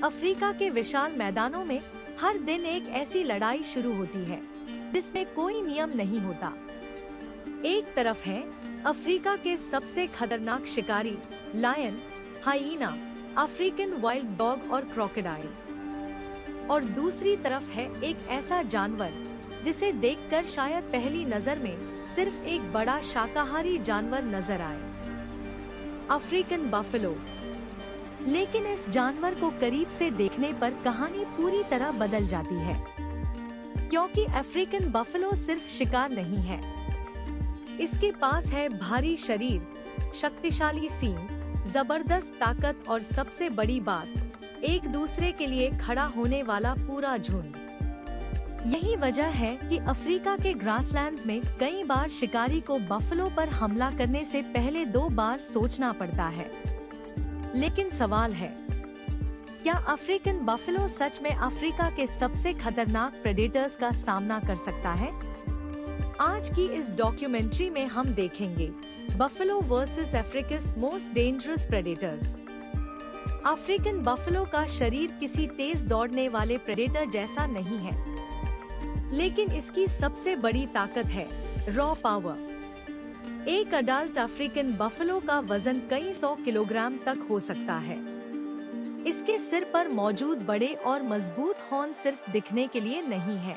Africa के विशाल मैदानों में हर दिन एक ऐसी लड़ाई शुरू होती है जिसमें कोई नियम नहीं होता। एक तरफ है अफ्रीका के सबसे खतरनाक शिकारी लायन, हाइना, अफ्रीकन वाइल्ड डॉग और क्रोकोडाइल, और दूसरी तरफ है एक ऐसा जानवर जिसे देखकर शायद पहली नजर में सिर्फ एक बड़ा शाकाहारी जानवर नजर आए, अफ्रीकन बफेलो। लेकिन इस जानवर को करीब से देखने पर कहानी पूरी तरह बदल जाती है, क्योंकि अफ्रीकन बफेलो सिर्फ शिकार नहीं है। इसके पास है भारी शरीर, शक्तिशाली सींग, जबरदस्त ताकत और सबसे बड़ी बात, एक दूसरे के लिए खड़ा होने वाला पूरा झुंड। यही वजह है कि अफ्रीका के ग्रासलैंड्स में कई बार शिकारी को बफेलो पर हमला करने से पहले 2 बार सोचना पड़ता है। लेकिन सवाल है, क्या अफ्रीकन बफेलो सच में अफ्रीका के सबसे खतरनाक प्रेडेटर्स का सामना कर सकता है? आज की इस डॉक्यूमेंट्री में हम देखेंगे buffalo versus Africa's most dangerous predators. African buffalo का शरीर किसी तेज दौड़ने वाले प्रेडेटर जैसा नहीं है, लेकिन इसकी सबसे बड़ी ताकत है रॉ पावर। एक अडल्ट अफ्रीकन बफेलो का वजन कई 100 किलोग्राम तक हो सकता है। इसके सिर पर मौजूद बड़े और मजबूत हॉर्न सिर्फ दिखने के लिए नहीं है,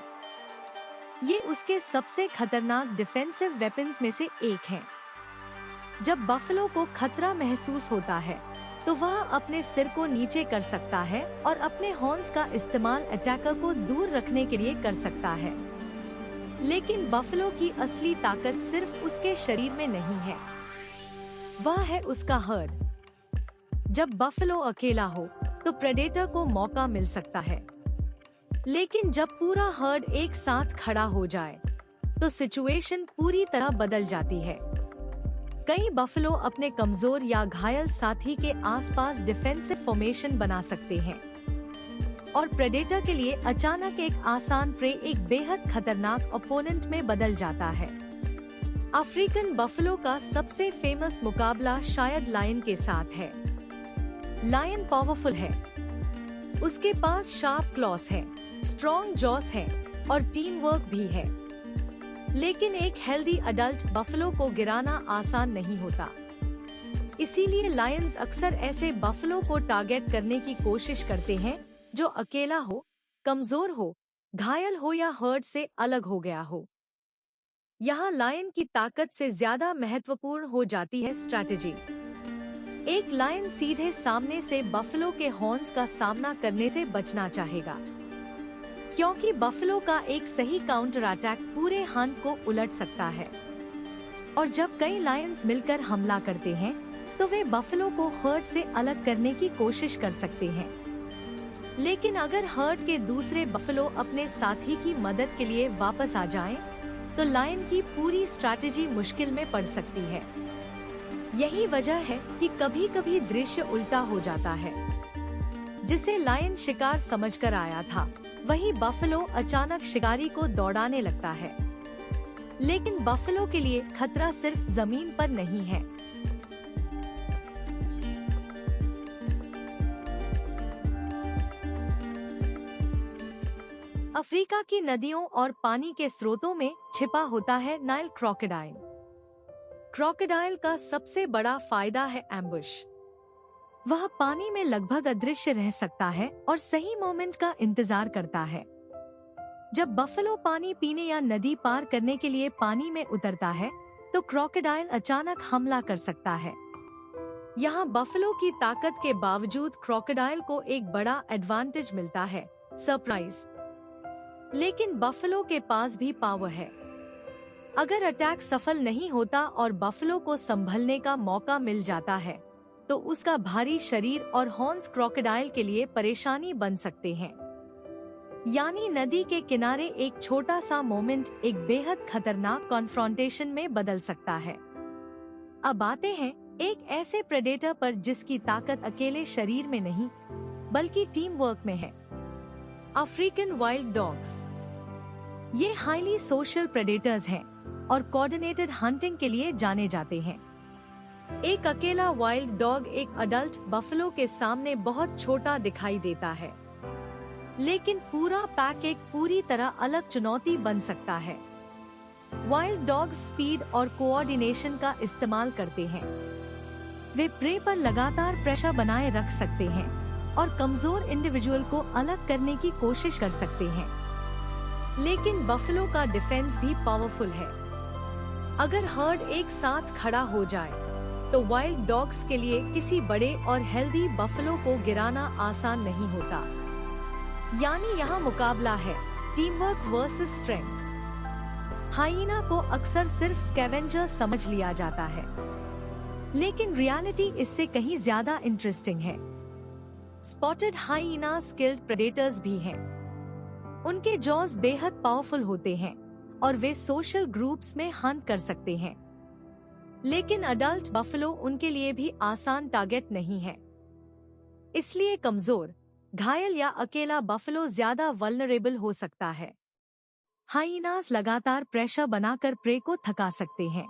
ये उसके सबसे खतरनाक डिफेंसिव वेपन्स में से एक है। जब बफेलो को खतरा महसूस होता है तो वह अपने सिर को नीचे कर सकता है और अपने हॉर्न्स का इस्तेमाल अटैकर को दूर रखने के लिए कर सकता है। लेकिन बफेलो की असली ताकत सिर्फ उसके शरीर में नहीं है, वह है उसका हर्ड। जब बफेलो अकेला हो तो प्रेडेटर को मौका मिल सकता है, लेकिन जब पूरा हर्ड एक साथ खड़ा हो जाए तो सिचुएशन पूरी तरह बदल जाती है। कई बफेलो अपने कमजोर या घायल साथी के आसपास डिफेंसिव फॉर्मेशन बना सकते हैं, और प्रेडेटर के लिए अचानक एक आसान प्रे एक बेहद खतरनाक ओपोनेंट में बदल जाता है। अफ्रीकन बफेलो का सबसे फेमस मुकाबला शायद लायन के साथ है। लायन पावरफुल है, उसके पास शार्प क्लॉस है, स्ट्रॉन्ग जॉस है और टीम वर्क भी है। लेकिन एक हेल्दी अडल्ट बफेलो को गिराना आसान नहीं होता। इसीलिए लायंस अक्सर ऐसे बफेलो को टारगेट करने की कोशिश करते हैं जो अकेला हो, कमजोर हो, घायल हो या हर्ड से अलग हो गया हो। यहाँ लायन की ताकत से ज्यादा महत्वपूर्ण हो जाती है स्ट्रैटेजी। एक लायन सीधे सामने से बफेलो के हॉर्न्स का सामना करने से बचना चाहेगा, क्योंकि बफेलो का एक सही काउंटर अटैक पूरे हंट को उलट सकता है। और जब कई लायंस मिलकर हमला करते हैं तो वे बफेलो को हर्ड से अलग करने की कोशिश कर सकते हैं। लेकिन अगर हर्ड के दूसरे बफेलो अपने साथी की मदद के लिए वापस आ जाएं, तो लायन की पूरी स्ट्रैटेजी मुश्किल में पड़ सकती है। यही वजह है कि कभी-कभी दृश्य उल्टा हो जाता है। जिसे लायन शिकार समझकर आया था, वही बफेलो अचानक शिकारी को दौड़ाने लगता है। लेकिन बफेलो के लिए खतरा सिर्फ जमीन पर नहीं है। अफ्रीका की नदियों और पानी के स्रोतों में छिपा होता है नाइल क्रोकोडाइल। क्रोकोडाइल का सबसे बड़ा फायदा है एम्बुश। वह पानी में लगभग अदृश्य रह सकता है और सही मोमेंट का इंतजार करता है। जब बफेलो पानी पीने या नदी पार करने के लिए पानी में उतरता है तो क्रोकोडाइल अचानक हमला कर सकता है। यहाँ बफेलो की ताकत के बावजूद क्रोकोडाइल को एक बड़ा एडवांटेज मिलता है, सरप्राइज। लेकिन बफेलो के पास भी पावर है। अगर अटैक सफल नहीं होता और बफेलो को संभलने का मौका मिल जाता है तो उसका भारी शरीर और हॉर्न्स क्रोकोडाइल के लिए परेशानी बन सकते हैं। यानी नदी के किनारे एक छोटा सा मोमेंट एक बेहद खतरनाक कॉन्फ्रॉन्टेशन में बदल सकता है। अब आते हैं एक ऐसे प्रेडेटर पर जिसकी ताकत अकेले शरीर में नहीं बल्कि टीम वर्क में है, अफ्रीकन वाइल्ड डॉग्स। ये हाईली सोशल प्रेडेटर्स हैं और कोऑर्डिनेटेड हंटिंग के लिए जाने जाते हैं। एक अकेला वाइल्ड डॉग एक अडल्ट बफलो के सामने बहुत छोटा दिखाई देता है, लेकिन पूरा पैक एक पूरी तरह अलग चुनौती बन सकता है। वाइल्ड डॉग स्पीड और कोऑर्डिनेशन का इस्तेमाल करते हैं। वे प्रे पर लगातार प्रेशर बनाए रख सकते हैं और कमजोर इंडिविजुअल को अलग करने की कोशिश कर सकते हैं। लेकिन बफलो का डिफेंस भी पावरफुल है। अगर हर्ड एक साथ खड़ा हो जाए तो वाइल्ड डॉग्स के लिए किसी बड़े और हेल्दी बफलो को गिराना आसान नहीं होता। यानी यहाँ मुकाबला है टीम वर्क वर्सेस स्ट्रेंथ। हाइना को अक्सर सिर्फ स्कैवेंजर समझ लिया जाता है, लेकिन रियलिटी इससे कहीं ज्यादा इंटरेस्टिंग है। स्पॉटेड हाइना स्किल्ड प्रेडेटर्स भी हैं। उनके जॉज बेहद पावरफुल होते हैं और वे सोशल ग्रुप्स में हंट कर सकते हैं। लेकिन अडल्ट बफलो उनके लिए भी आसान टारगेट नहीं है। इसलिए कमजोर, घायल या अकेला बफलो ज्यादा वल्नरेबल हो सकता है। हाइनास लगातार प्रेशर बनाकर प्रे को थका सकते हैं,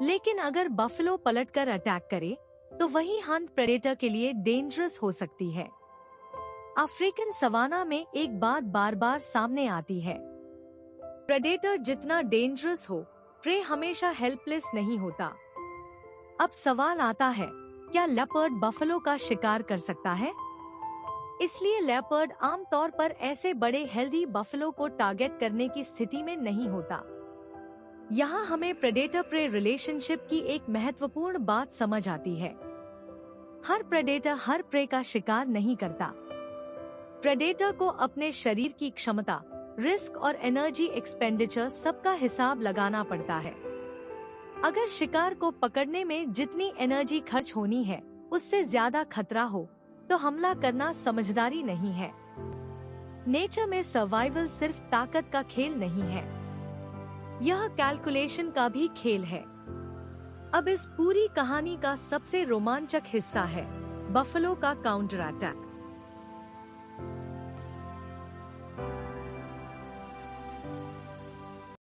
लेकिन अगर बफलो पलटकर अटैक करे तो वही हंट प्रेडेटर के लिए डेंजरस हो सकती है। अफ्रीकन सवाना में एक बात बार बार सामने आती है, प्रेडेटर जितना डेंजरस हो, प्रे हमेशा हेल्पलेस नहीं होता। अब सवाल आता है, क्या लेपर्ड बफलो का शिकार कर सकता है? इसलिए लेपर्ड आमतौर पर ऐसे बड़े हेल्दी बफलो को टारगेट करने की स्थिति में नहीं होता। यहाँ हमें प्रेडेटर प्रे रिलेशनशिप की एक महत्वपूर्ण बात समझ आती है। हर प्रेडेटर हर प्रे का शिकार नहीं करता। प्रेडेटर को अपने शरीर की क्षमता, रिस्क और एनर्जी एक्सपेंडिचर सबका हिसाब लगाना पड़ता है। अगर शिकार को पकड़ने में जितनी एनर्जी खर्च होनी है उससे ज्यादा खतरा हो तो हमला करना समझदारी नहीं है। नेचर में सर्वाइवल सिर्फ ताकत का खेल नहीं है, यह कैलकुलेशन का भी खेल है। अब इस पूरी कहानी का सबसे रोमांचक हिस्सा है बफलो का काउंटर अटैक।